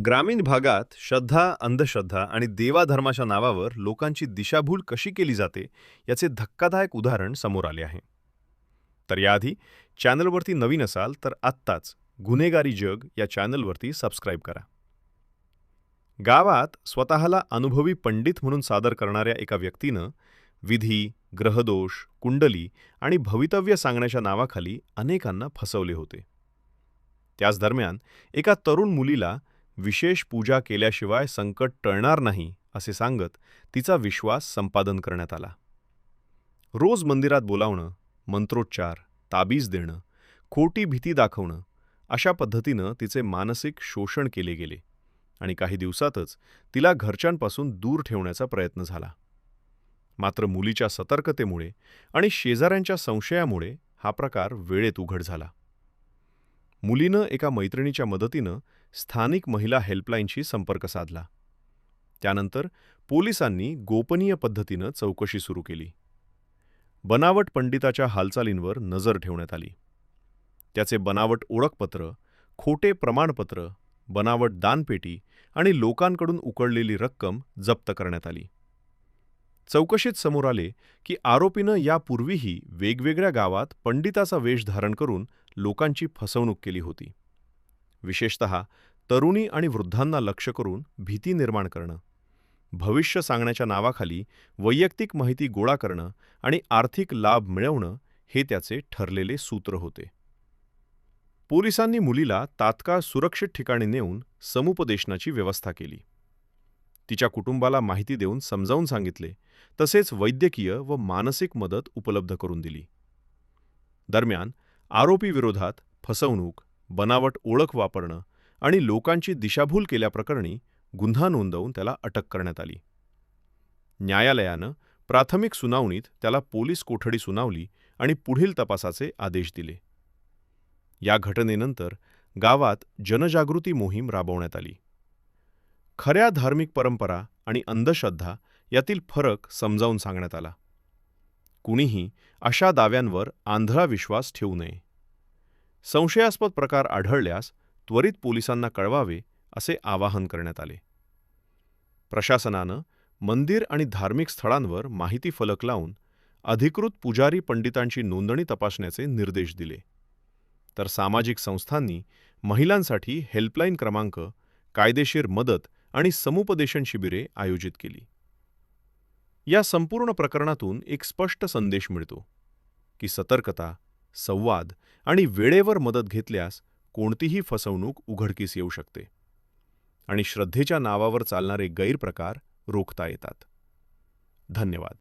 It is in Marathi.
ग्रामीण भागात श्रद्धा, अंधश्रद्धा आणि देवाधर्माच्या नावावर लोकांची दिशाभूल कशी केली जाते याचे धक्कादायक उदाहरण समोर आले आहे. तर याआधी चॅनलवरती नवीन असाल तर आत्ताच गुन्हेगारी जग या चॅनलवरती सबस्क्राईब करा. गावात स्वतःला अनुभवी पंडित म्हणून सादर करणाऱ्या एका व्यक्तीनं विधी, ग्रहदोष, कुंडली आणि भवितव्य सांगण्याच्या नावाखाली अनेकांना फसवले होते. त्याच दरम्यान एका तरुण मुलीला विशेष पूजा केल्याशिवाय संकट टळणार नाही असे सांगत तिचा विश्वास संपादन करण्यात आला. रोज मंदिरात बोलावणं, मंत्रोच्चार, ताबीज देणं, खोटी भीती दाखवणं अशा पद्धतीनं तिचे मानसिक शोषण केले गेले आणि काही दिवसातच तिला घरच्यांपासून दूर ठेवण्याचा प्रयत्न झाला. मात्र मुलीच्या सतर्कतेमुळे आणि शेजाऱ्यांच्या संशयामुळे हा प्रकार वेळेत उघड झाला. मुलीनं एका मैत्रिणीच्या मदतीनं स्थानिक महिला हेल्पलाईनशी संपर्क साधला. त्यानंतर पोलिसांनी गोपनीय पद्धतीनं चौकशी सुरू केली. बनावट पंडिताच्या हालचालींवर नजर ठेवण्यात आली. त्याचे बनावट ओळखपत्र, खोटे प्रमाणपत्र, बनावट दानपेटी आणि लोकांकडून उकळलेली रक्कम जप्त करण्यात आली. चौकशीत समोर आले की आरोपीनं यापूर्वीही वेगवेगळ्या गावात पंडिताचा वेश धारण करून लोकांची फसवणूक केली होती. विशेषतः तरुणी आणि वृद्धांना लक्ष्य करून भीती निर्माण करणं, भविष्य सांगण्याच्या नावाखाली वैयक्तिक माहिती गोळा करणं आणि आर्थिक लाभ मिळवणं हे त्याचे ठरलेले सूत्र होते. पोलिसांनी मुलीला तात्काळ सुरक्षित ठिकाणी नेऊन समुपदेशनाची व्यवस्था केली. तिच्या कुटुंबाला माहिती देऊन समजावून सांगितले, तसेच वैद्यकीय व मानसिक मदत उपलब्ध करून दिली. दरम्यान आरोपीविरोधात फसवणूक, बनावट ओळख वापरणं आणि लोकांची दिशाभूल केल्याप्रकरणी गुन्हा नोंदवून त्याला अटक करण्यात आली. न्यायालयानं प्राथमिक सुनावणीत त्याला पोलीस कोठडी सुनावली आणि पुढील तपासाचे आदेश दिले. या घटनेनंतर गावात जनजागृती मोहीम राबवण्यात आली. खऱ्या धार्मिक परंपरा आणि अंधश्रद्धा यातील फरक समजावून सांगण्यात आला. कुणीही अशा दाव्यांवर आंधळा विश्वास ठेवू नये. संशयास्पद प्रकार आढळल्यास त्वरित पोलिसांना कळवावे असे आवाहन करण्यात आले. प्रशासनानं मंदिर आणि धार्मिक स्थळांवर माहिती फलक लावून अधिकृत पुजारी पंडितांची नोंदणी तपासण्याचे निर्देश दिले. तर सामाजिक संस्थांनी महिलांसाठी हेल्पलाईन क्रमांक, कायदेशीर मदत आणि समुपदेशन शिबिरे आयोजित केली. या संपूर्ण प्रकरणातून एक स्पष्ट संदेश मिळतो की सतर्कता, संवाद आणि वेळेवर मदत घेतल्यास कोणतीही फसवणूक उघडकीस येऊ शकते आणि श्रद्धेच्या नावावर चालणारे गैरप्रकार रोखता येतात. धन्यवाद.